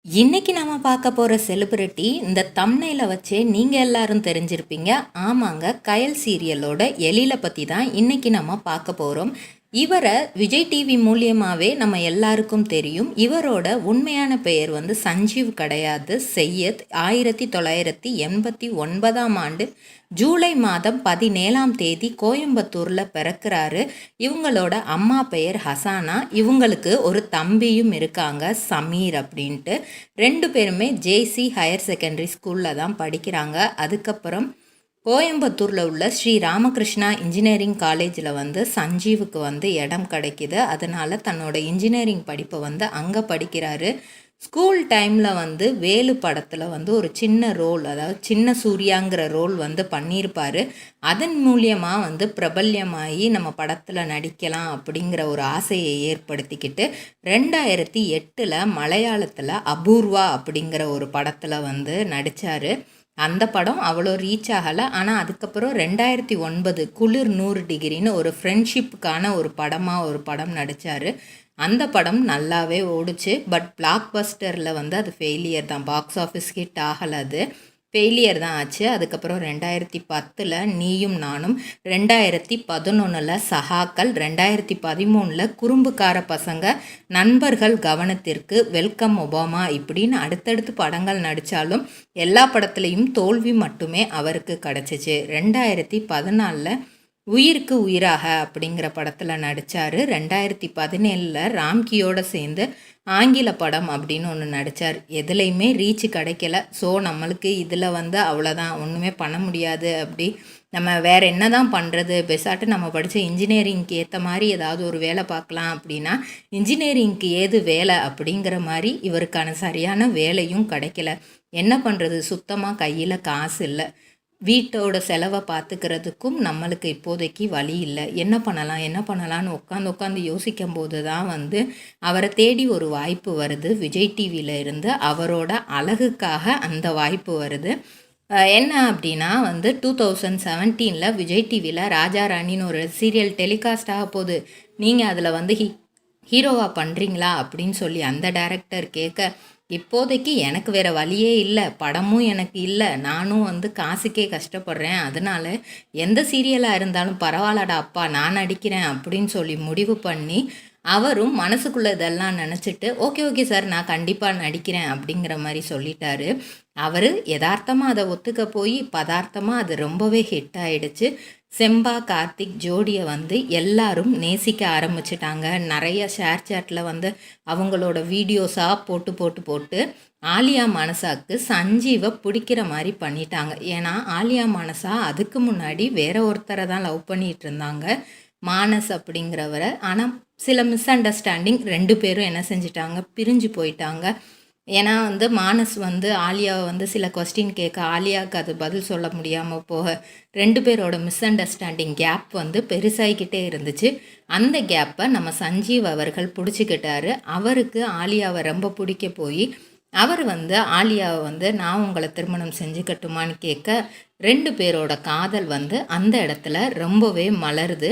இன்னைக்கு நாம பார்க்க போகிற செலிபிரிட்டி இந்த தம்ப்நெயிலை வச்சே நீங்கள் எல்லாரும் தெரிஞ்சிருப்பீங்க. ஆமாங்க, கயல் சீரியலோட எழிலை பற்றி தான் இன்னைக்கு நம்ம பார்க்க போகிறோம். இவரை விஜய் டிவி மூலியமாகவே நம்ம எல்லாருக்கும் தெரியும். இவரோட உண்மையான பெயர் சஞ்சீவ் கிடையாது, செய்யத். 1989 ஜூலை மாதம் 17ஆம் தேதி கோயம்புத்தூரில் பிறக்கிறாரு. இவங்களோட அம்மா பெயர் ஹசானா. இவங்களுக்கு ஒரு தம்பியும் இருக்காங்க, சமீர் அப்படின்ட்டு. 2 பேருமே ஜேசி ஹையர் செகண்டரி ஸ்கூலில் தான் படிக்கிறாங்க. அதுக்கப்புறம் கோயம்புத்தூரில் உள்ள ஸ்ரீ ராமகிருஷ்ணா இன்ஜினியரிங் காலேஜில் சஞ்சீவுக்கு இடம் கிடைக்கிது. அதனால் தன்னோட இன்ஜினியரிங் படிப்பை அங்கே படிக்கிறாரு. ஸ்கூல் டைமில் வேலு படத்தில் ஒரு சின்ன ரோல், அதாவது சின்ன சூர்யாங்கிற ரோல் பண்ணியிருப்பார். அதன் மூலியமாக பிரபல்யமாகி நம்ம படத்தில் நடிக்கலாம் அப்படிங்கிற ஒரு ஆசையை ஏற்படுத்திக்கிட்டு 2008 மலையாளத்தில் அபூர்வா அப்படிங்கிற ஒரு படத்தில் நடித்தார். அந்த படம் அவ்வளோ ரீச் ஆகலை. ஆனால் அதுக்கப்புறம் 2009 குளிர் 100 டிகிரின்னு ஒரு ஃப்ரெண்ட்ஷிப்புக்கான ஒரு படம் நடித்தார். அந்த படம் நல்லாவே ஓடுச்சு. பட் பிளாக் பஸ்டரில் அது ஃபெயிலியர் தான், பாக்ஸ் ஆஃபீஸ் ஹிட் ஆகலை, அது ஃபெயிலியர் தான் ஆச்சு. அதுக்கப்புறம் 2010 நீயும் நானும், 2011 சகாக்கள், 2013 குறும்புக்கார பசங்க, நண்பர்கள் கவனத்திற்கு, வெல்கம் ஒபாமா இப்படின்னு அடுத்தடுத்து படங்கள் நடித்தாலும் எல்லா படத்துலேயும் தோல்வி மட்டுமே அவருக்கு கிடச்சிச்சு. 2014 உயிருக்கு உயிராக அப்படிங்கிற படத்தில் நடித்தார். 2017 ராம்கியோடு சேர்ந்து ஆங்கில படம் அப்படின்னு ஒன்று நடித்தார். எதுலேயுமே ரீச் கிடைக்கல. ஸோ நம்மளுக்கு இதில் அவ்வளோதான், ஒன்றுமே பண்ண முடியாது. அப்படி நம்ம வேறு என்ன தான் பண்ணுறது, பெசாட்டு நம்ம படித்த இன்ஜினியரிங்க்கு ஏற்ற மாதிரி ஏதாவது ஒரு வேலை பார்க்கலாம் அப்படின்னா இன்ஜினியரிங்க்கு ஏது வேலை அப்படிங்கிற மாதிரி இவருக்கான சரியான வேலையும் கிடைக்கல. என்ன பண்ணுறது, சுத்தமாக கையில் காசு இல்லை. வீட்டோட செலவை பார்த்துக்கிறதுக்கும் நம்மளுக்கு இப்போதைக்கு வழி இல்லை. என்ன பண்ணலான்னு உட்காந்து யோசிக்கும் போது தான் அவரை தேடி ஒரு வாய்ப்பு வருது. விஜய் டிவியில் இருந்து அவரோட அழகுக்காக அந்த வாய்ப்பு வருது. என்ன அப்படின்னா 2017 விஜய் டிவியில் ராஜா ராணின்னு ஒரு சீரியல் டெலிகாஸ்ட் ஆக போகுது. நீங்கள் அதில் ஹீரோவாக பண்ணுறீங்களா அப்படின்னு சொல்லி அந்த டைரக்டர் கேட்க, இப்போதைக்கு எனக்கு வேறு வழியே இல்லை, படமும் எனக்கு இல்லை, நானும் காசுக்கே கஷ்டப்படுறேன், அதனால் எந்த சீரியலாக இருந்தாலும் பரவாயில்லடா அப்பா நான் நடிக்கிறேன் அப்படின்னு சொல்லி முடிவு பண்ணி அவரும் மனசுக்குள்ளே இதெல்லாம் நினச்சிட்டு ஓகே சார் நான் கண்டிப்பாக நடிக்கிறேன் அப்படிங்கிற மாதிரி சொல்லிட்டாரு. அவர் யதார்த்தமாக அதை ஒத்துக்க போய் பதார்த்தமாக அது ரொம்பவே ஹிட் ஆகிடுச்சு. செம்பா கார்த்திக் ஜோடியை எல்லாரும் நேசிக்க ஆரம்பிச்சிட்டாங்க. நிறைய ஷேர் சேட்டில் அவங்களோட வீடியோஸாக போட்டு ஆலியா மானசாவுக்கு சஞ்சீவை பிடிக்கிற மாதிரி பண்ணிட்டாங்க. ஏன்னா ஆலியா மானசா அதுக்கு முன்னாடி வேற ஒருத்தரை தான் லவ் பண்ணிகிட்டு இருந்தாங்க, மானஸ் அப்படிங்கிறவரை. ஆனால் சில மிஸ் அண்டர்ஸ்டாண்டிங் 2 பேரும் என்ன செஞ்சிட்டாங்க, பிரிஞ்சு போயிட்டாங்க. ஏன்னா மானஸ் ஆலியாவை சில கொஸ்டின் கேட்க ஆலியாவுக்கு அது பதில் சொல்ல முடியாமல் போக 2 பேரோட மிஸ் அண்டர்ஸ்டாண்டிங் கேப் பெருசாகிக்கிட்டே இருந்துச்சு. அந்த கேப்பை நம்ம சஞ்சீவ் அவர்கள் பிடிச்சிக்கிட்டாரு. அவருக்கு ஆலியாவை ரொம்ப பிடிக்க போய் அவர் ஆலியாவை நான் உங்களை திருமணம் செஞ்சுக்கட்டுமான்னு கேட்க 2 பேரோட காதல் அந்த இடத்துல ரொம்பவே மலருது.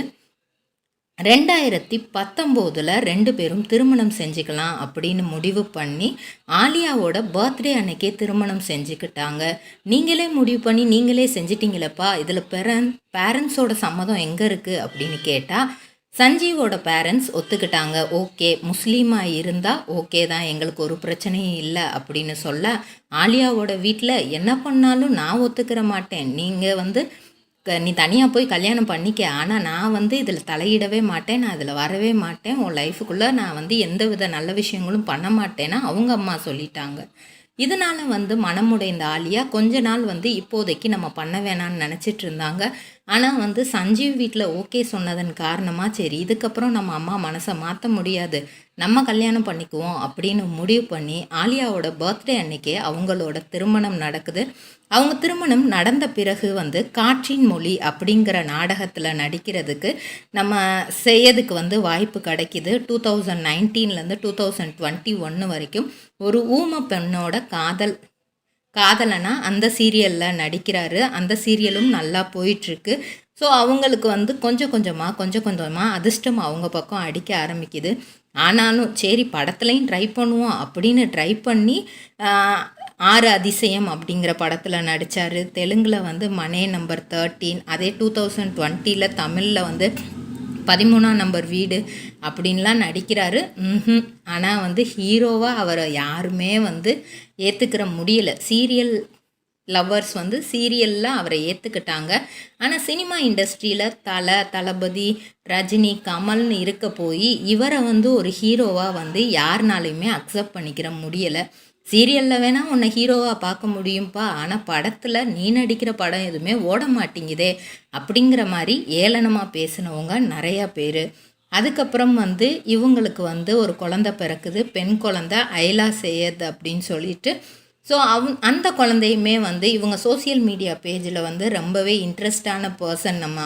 2019 2 பேரும் திருமணம் செஞ்சுக்கலாம் அப்படின்னு முடிவு பண்ணி ஆலியாவோட பர்த்டே அன்னைக்கே திருமணம் செஞ்சுக்கிட்டாங்க. நீங்களே முடிவு பண்ணி நீங்களே செஞ்சிட்டிங்களப்பா, இதில் பேரண்ட்ஸோட சம்மதம் எங்கே இருக்குது அப்படின்னு கேட்டால் சஞ்சீவோட பேரண்ட்ஸ் ஒத்துக்கிட்டாங்க. ஓகே, முஸ்லீமாக இருந்தால் ஓகே தான், எங்களுக்கு ஒரு பிரச்சனையும் இல்லை அப்படின்னு சொல்ல, ஆலியாவோட வீட்டில் என்ன பண்ணாலும் நான் ஒத்துக்கிற மாட்டேன், நீங்கள் நீ தனியாக போய் கல்யாணம் பண்ணிக்க, ஆனால் நான் இதில் தலையிடவே மாட்டேன், நான் இதில் வரவே மாட்டேன், உன் லைஃபுக்குள்ளே நான் எந்த வித நல்ல விஷயங்களும் பண்ண மாட்டேன்னா அவங்க அம்மா சொல்லிட்டாங்க. இதனால் மனமுடைந்த ஆலியா கொஞ்ச நாள் இப்போதைக்கு நம்ம பண்ண வேணான்னு நினச்சிட்டு இருந்தாங்க. ஆனால் சஞ்சீவ் வீட்டில் ஓகே சொன்னதன் காரணமாக சரி இதுக்கப்புறம் நம்ம அம்மா மனசை மாற்ற முடியாது, நம்ம கல்யாணம் பண்ணிக்குவோம் அப்படின்னு முடிவு பண்ணி ஆலியாவோட பர்த்டே அன்னைக்கே அவங்களோட திருமணம் நடக்குது. அவங்க திருமணம் நடந்த பிறகு காற்றின் மொழி அப்படிங்கிற நாடகத்தில் நடிக்கிறதுக்கு நம்ம செய்யறதுக்கு வாய்ப்பு கிடைக்கிது. 2019 2021 வரைக்கும் ஒரு ஊம பெண்ணோட காதலனா அந்த சீரியலில் நடிக்கிறாரு. அந்த சீரியலும் நல்லா போயிட்டுருக்கு. ஸோ அவங்களுக்கு கொஞ்சம் கொஞ்சமாக அதிர்ஷ்டம் அவங்க பக்கம் அடிக்க ஆரம்பிக்குது. ஆனாலும் சரி படத்துலையும் ட்ரை பண்ணுவோம் அப்படின்னு ட்ரை பண்ணி 6 அதிசயம் அப்படிங்கிற படத்தில் நடித்தார். தெலுங்கில் வந்து மனே நம்பர் 13, அதே 2020 தமிழில் வந்து 13ஆம் நம்பர் வீடு அப்படின்லாம் நடிக்கிறாரு. ஆனால் வந்து ஹீரோவாக அவரை யாருமே வந்து ஏற்றுக்கிற முடியலை. சீரியல் லவ்வர்ஸ் வந்து சீரியலில் அவரை ஏற்றுக்கிட்டாங்க. ஆனால் சினிமா இண்டஸ்ட்ரியில் தளபதி, ரஜினி, கமல்னு இருக்க போய் இவரை வந்து ஒரு ஹீரோவாக வந்து யாருனாலையுமே அக்செப்ட் பண்ணிக்கிற முடியலை. சீரியலில் வேணால் உன்னை ஹீரோவாக பார்க்க முடியும்ப்பா, ஆனால் படத்தில் நீ நடிக்கிற படம் எதுவுமே ஓட மாட்டேங்குதே அப்படிங்கிற மாதிரி ஏளனமாக பேசினவங்க நிறையா பேர். அதுக்கப்புறம் வந்து இவங்களுக்கு வந்து ஒரு குழந்தை பிறக்குது, பெண் குழந்தை ஐலா சையத் அப்படின்னு சொல்லிட்டு. ஸோ அந்த குழந்தையுமே வந்து இவங்க சோசியல் மீடியா பேஜில் வந்து ரொம்பவே இன்ட்ரெஸ்டான பர்சன். நம்ம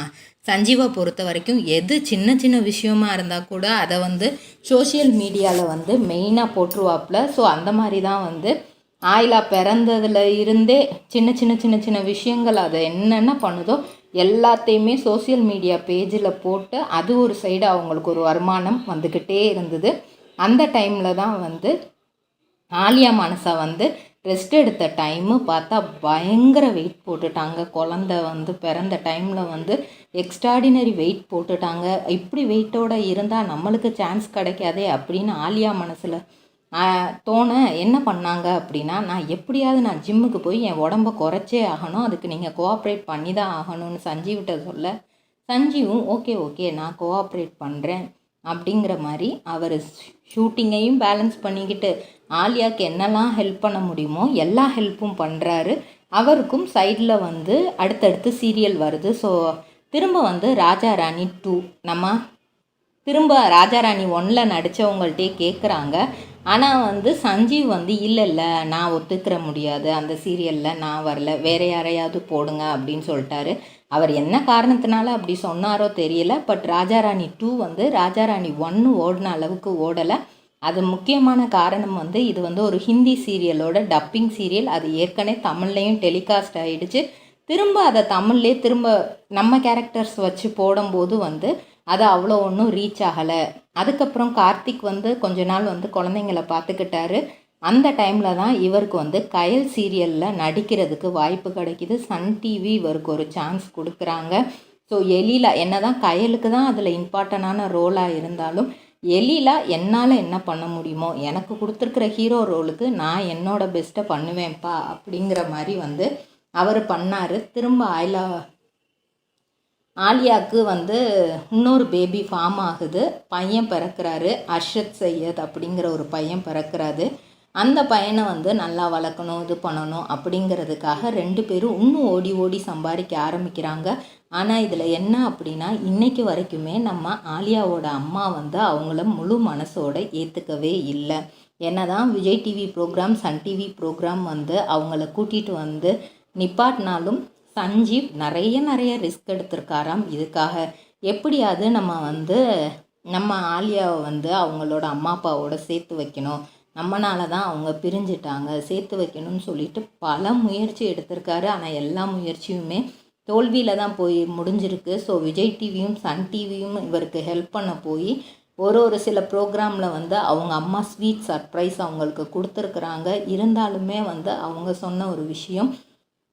சஞ்சீவை பொறுத்த வரைக்கும் எது சின்ன சின்ன விஷயமா இருந்தால் கூட அதை வந்து சோஷியல் மீடியாவில் வந்து மெயினாக போட்டுருவாப்பில். ஸோ அந்த மாதிரி தான் வந்து ஆயிலா பிறந்ததில் இருந்தே சின்ன சின்ன சின்ன சின்ன விஷயங்கள் அதை என்னென்ன பண்ணுதோ எல்லாத்தையுமே சோசியல் மீடியா பேஜில் போட்டு அது ஒரு சைடு அவங்களுக்கு ஒரு வருமானம் வந்துக்கிட்டே இருந்தது. அந்த டைமில் தான் வந்து ஆலியா மானசா வந்து ரெஸ்ட் எடுத்த டைமு பார்த்தா பயங்கர வெயிட் போட்டுட்டாங்க. குழந்த வந்து பிறந்த டைமில் வந்து எக்ஸ்ட்ராடினரி வெயிட் போட்டுட்டாங்க. இப்படி வெயிட்டோடு இருந்தால் நம்மளுக்கு சான்ஸ் கிடைக்காதே அப்படின்னு ஆலியா மனசில் தோண என்ன பண்ணாங்க அப்படின்னா, நான் ஜிம்முக்கு போய் என் உடம்பை குறைச்சே ஆகணும், அதுக்கு நீங்கள் கோஆப்ரேட் பண்ணி தான் ஆகணும்னு சஞ்சீவ்கிட்ட சொல்ல, சஞ்சீவும் ஓகே நான் கோஆப்ரேட் பண்ணுறேன் அப்படிங்கிற மாதிரி அவர் ஷூட்டிங்கையும் பேலன்ஸ் பண்ணிக்கிட்டு ஆலியாவுக்கு என்னெல்லாம் ஹெல்ப் பண்ண முடியுமோ எல்லா ஹெல்ப்பும் பண்ணுறாரு. அவருக்கும் சைடில் வந்து அடுத்தடுத்து சீரியல் வருது. ஸோ திரும்ப வந்து ராஜா ராணி 2 நம்ம திரும்ப ராஜா ராணி 1ல் நடித்தவங்கள்ட்டே கேட்குறாங்க. ஆனால் வந்து சஞ்சீவ் வந்து இல்லை நான் ஒத்துக்கிற முடியாது, அந்த சீரியலில் நான் வரல, வேறு யாரையாவது போடுங்க அப்படின்னு சொல்லிட்டாரு. அவர் என்ன காரணத்தினால அப்படி சொன்னாரோ தெரியல. பட் ராஜா ராணி 2 வந்து ராஜா ராணி 1 ஓடின அளவுக்கு ஓடலை. அது முக்கியமான காரணம் வந்து இது வந்து ஒரு ஹிந்தி சீரியலோட டப்பிங் சீரியல். அது ஏற்கனவே தமிழ்லேயும் டெலிகாஸ்ட் ஆகிடுச்சு. திரும்ப அதை தமிழ்லேயே திரும்ப நம்ம கேரக்டர்ஸ் வச்சு போடும்போது வந்து அது அவ்வளோ ஒன்றும் ரீச் ஆகலை. அதுக்கப்புறம் கார்த்திக் வந்து கொஞ்ச நாள் வந்து குழந்தைங்கள பார்த்துக்கிட்டாரு. அந்த டைமில் தான் இவருக்கு வந்து கயல் சீரியலில் நடிக்கிறதுக்கு வாய்ப்பு கிடைக்கிது. சன் டிவி இவருக்கு ஒரு சான்ஸ் கொடுக்குறாங்க. ஸோ எழிலா என்ன தான் கயலுக்கு தான் அதில் இம்பார்ட்டண்டான ரோலாக இருந்தாலும் எழிலா என்னால் என்ன பண்ண முடியுமோ, எனக்கு கொடுத்துருக்குற ஹீரோ ரோலுக்கு நான் என்னோட பெஸ்ட்டை பண்ணுவேன்ப்பா அப்படிங்கிற மாதிரி வந்து அவர் பண்ணார். திரும்ப ஆலியாவுக்கு வந்து இன்னொரு பேபி ஃபார்ம் ஆகுது, பையன் பிறக்கிறாரு, அர்ஷத் சையத் அப்படிங்கிற ஒரு பையன் பிறக்கிறாரு. அந்த பையனை வந்து நல்லா வளர்க்கணும், இது பண்ணணும் அப்படிங்கிறதுக்காக 2 பேரும் இன்னும் ஓடி ஓடி சம்பாதிக்க ஆரம்பிக்கிறாங்க. ஆனால் இதில் என்ன அப்படின்னா, இன்றைக்கு வரைக்குமே நம்ம ஆலியாவோட அம்மா வந்து அவங்கள முழு மனசோடு ஏற்றுக்கவே இல்லை. என்ன தான் Vijay TV program, Sun TV program வந்து அவங்கள கூட்டிகிட்டு வந்து நிப்பாட்டினாலும் சஞ்சீவ் நிறைய ரிஸ்க் எடுத்திருக்காராம் இதுக்காக. எப்படியாவது நம்ம ஆலியாவை வந்து அவங்களோட அம்மா அப்பாவோட சேர்த்து வைக்கணும், நம்மளால தான் அவங்க பிரிஞ்சிட்டாங்க, சேர்த்து வைக்கணும்னு சொல்லிட்டு பல முயற்சி எடுத்திருக்காரு. ஆனால் எல்லா முயற்சியுமே தோல்வியில் தான் போய் முடிஞ்சிருக்கு. ஸோ விஜய் டிவியும் சன் டிவியும் இவருக்கு ஹெல்ப் பண்ண போய் ஒரு சில ப்ரோக்ராமில் வந்து அவங்க அம்மா ஸ்வீட் சர்ப்ரைஸ் அவங்களுக்கு கொடுத்துருக்குறாங்க. இருந்தாலுமே வந்து அவங்க சொன்ன ஒரு விஷயம்,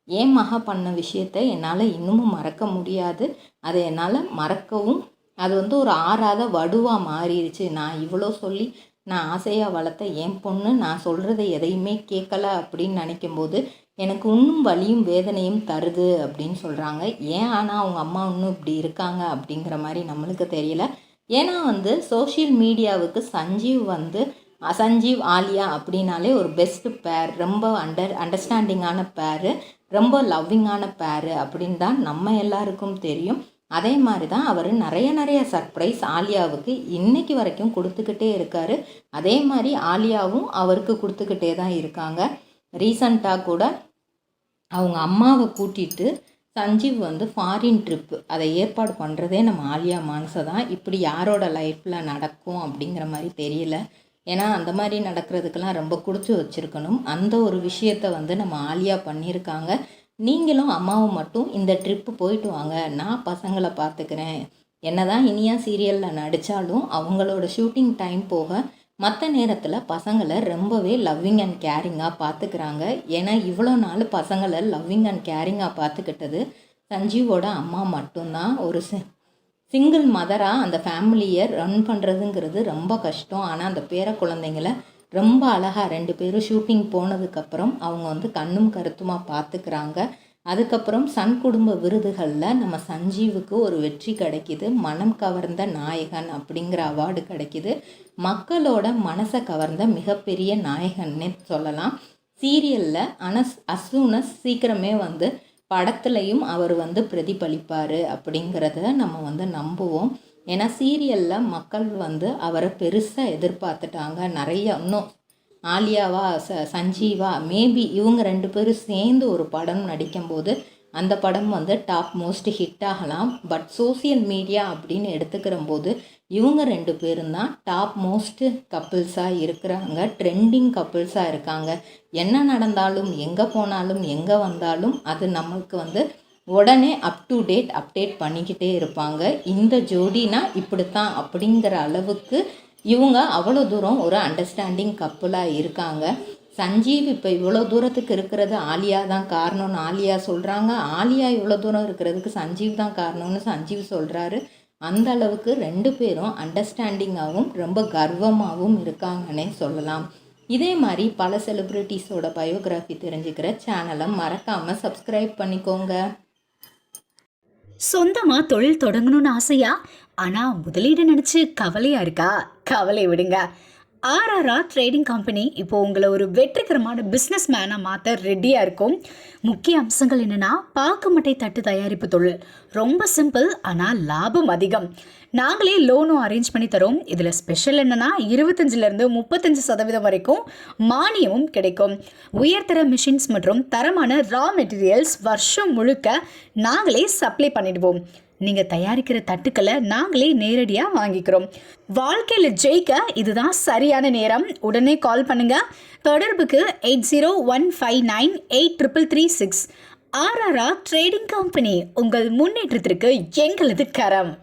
என் மகா பண்ண விஷயத்தை என்னால் இன்னமும் மறக்க முடியாது, அதை என்னால் மறக்கவும் அது வந்து ஒரு ஆறாத வடுவாக மாறிடுச்சு. நான் இவ்வளோ சொல்லி நான் ஆசையாக வளர்த்த என் பொண்ணு நான் சொல்கிறத எதையுமே கேட்கல அப்படின்னு நினைக்கும்போது எனக்கு இன்னும் வலியும் வேதனையும் தருது அப்படின்னு சொல்கிறாங்க. ஏன் ஆனால் அவங்க அம்மா இன்னும் இப்படி இருக்காங்க அப்படிங்கிற மாதிரி நம்மளுக்கு தெரியல. ஏன்னா வந்து சோஷியல் மீடியாவுக்கு சஞ்சீவ் ஆலியா அப்படின்னாலே ஒரு பெஸ்ட் பேர், ரொம்ப அண்டர்ஸ்டாண்டிங்கான பேரு, ரொம்ப லவ்விங்கான பேரு அப்படின்னு தான் நம்ம எல்லாருக்கும் தெரியும். அதே மாதிரி தான் அவர் நிறைய சர்ப்ரைஸ் ஆலியாவுக்கு இன்னைக்கு வரைக்கும் கொடுத்துக்கிட்டே இருக்கார். அதே மாதிரி ஆலியாவும் அவருக்கு கொடுத்துக்கிட்டே தான் இருக்காங்க. ரீசண்டாக கூட அவங்க அம்மாவை கூட்டிகிட்டு சஞ்சீவ் வந்து ஃபாரின் ட்ரிப்பு அதை ஏற்பாடு பண்ணுறதே நம்ம ஆலியா மானசா தான். இப்படி யாரோட லைஃப்பில் நடக்கும் அப்படிங்கிற மாதிரி தெரியல. ஏன்னா அந்த மாதிரி நடக்கிறதுக்கெல்லாம் ரொம்ப கொடுத்து வச்சுருக்கணும். அந்த ஒரு விஷயத்தை வந்து நம்ம ஆலியா பண்ணியிருக்காங்க. நீங்களும் அம்மாவும் மட்டும் இந்த ட்ரிப்பு போயிட்டு வாங்க, நான் பசங்களை பார்த்துக்கிறேன், என்னதான் இனியா சீரியலில் நடித்தாலும் அவங்களோட ஷூட்டிங் டைம் போக மற்ற நேரத்தில் பசங்களை ரொம்பவே லவ்விங் அண்ட் கேரிங்காக பார்த்துக்கிறாங்க. ஏன்னா இவ்வளோ நாள் பசங்களை லவ்விங் அண்ட் கேரிங்காக பார்த்துக்கிட்டது சஞ்சீவோட அம்மா மட்டும்தான். ஒரு சிங்கிள் மதராக அந்த ஃபேமிலியை ரன் பண்ணுறதுங்கிறது ரொம்ப கஷ்டம். ஆனால் அந்த பேர குழந்தைங்கள ரொம்ப அழகாக 2 பேரும் ஷூட்டிங் போனதுக்கப்புறம் அவங்க கண்ணும் கருத்துமாக பார்த்துக்கிறாங்க. அதுக்கப்புறம் சன் குடும்ப விருதுகளில் நம்ம சஞ்சீவுக்கு ஒரு வெற்றி கிடைக்கிது. மனம் கவர்ந்த நாயகன் அப்படிங்கிற அவார்டு கிடைக்கிது. மக்களோட மனசை கவர்ந்த மிகப்பெரிய நாயகன்னே சொல்லலாம் சீரியலில். அசூனஸ் சீக்கிரமே படத்துலையும் அவர் பிரதிபலிப்பார் அப்படிங்கிறத நம்ம நம்புவோம். ஏன்னா சீரியலில் மக்கள் அவரை பெருசாக எதிர்பார்த்துட்டாங்க. நிறைய இன்னும் ஆலியாவா சஞ்சீவா மேபி இவங்க 2 பேரும் சேர்ந்து ஒரு படம் நடிக்கும்போது அந்த படம் டாப் மோஸ்ட் ஹிட் ஆகலாம். பட் சோசியல் மீடியா அப்படின்னு எடுத்துக்கிற போது இவங்க 2 பேரும் தான் டாப் மோஸ்ட் கப்புள்ஸாக இருக்கிறாங்க. ட்ரெண்டிங் கப்புள்ஸாக இருக்காங்க. என்ன நடந்தாலும் எங்கே போனாலும் எங்கே வந்தாலும் அது நமக்கு உடனே அப் டு டேட் அப்டேட் பண்ணிக்கிட்டே இருப்பாங்க. இந்த ஜோடினா இப்படித்தான் அப்படிங்கிற அளவுக்கு இவங்க அவ்வளோ தூரம் ஒரு அண்டர்ஸ்டாண்டிங் கப்புளாக இருக்காங்க. சஞ்சீவ் இப்போ இவ்வளோ தூரத்துக்கு இருக்கிறது ஆலியா தான் காரணம்னு ஆலியா சொல்கிறாங்க. ஆலியா இவ்வளோ தூரம் இருக்கிறதுக்கு சஞ்சீவ் தான் காரணம்னு சஞ்சீவ் சொல்கிறாரு. அந்த அளவுக்கு 2 பேரும் அண்டர்ஸ்டாண்டிங்காகவும் ரொம்ப கர்வமாகவும் இருக்காங்கன்னே சொல்லலாம். இதே மாதிரி பல செலிப்ரிட்டிஸோட பயோகிராஃபி தெரிஞ்சுக்கிற சேனலை மறக்காமல் சப்ஸ்கிரைப் பண்ணிக்கோங்க. சொந்தமாக தொழில் தொடங்கணும்னு ஆசையா? ஆனால் முதலீடு நினச்சி கவலையாக இருக்கா? கவலை விடுங்க. ஆர்ஆர்ஆர் ட்ரேடிங் கம்பெனி இப்போ உங்களை ஒரு வெற்றிகரமான பிஸ்னஸ் மேனாக மாற்ற ரெடியாக இருக்கும். முக்கிய அம்சங்கள் என்னென்னா, பாக்கு மட்டை தட்டு தயாரிப்பு தொழில் ரொம்ப சிம்பிள், ஆனால் லாபம் அதிகம். நாங்களே லோனும் அரேஞ்ச் பண்ணி தரோம். இதில் ஸ்பெஷல் என்னென்னா 25% 35% வரைக்கும் மானியமும் கிடைக்கும். உயர்தர மிஷின்ஸ் மற்றும் தரமான ரா மெட்டீரியல்ஸ் வருஷம் முழுக்க நாங்களே சப்ளை பண்ணிடுவோம். நீங்கள் தயாரிக்கிற தட்டுக்களை நாங்களே நேரடியாக வாங்கிக்கிறோம். வாழ்க்கையில் ஜெயிக்க இதுதான் சரியான நேரம். உடனே கால் பண்ணுங்க. தொடர்புக்கு 8015983336. ஆர்ஆர்ஆர் ட்ரேடிங் கம்பெனி, உங்கள் முன்னேற்றத்திற்கு எங்களது கரம்.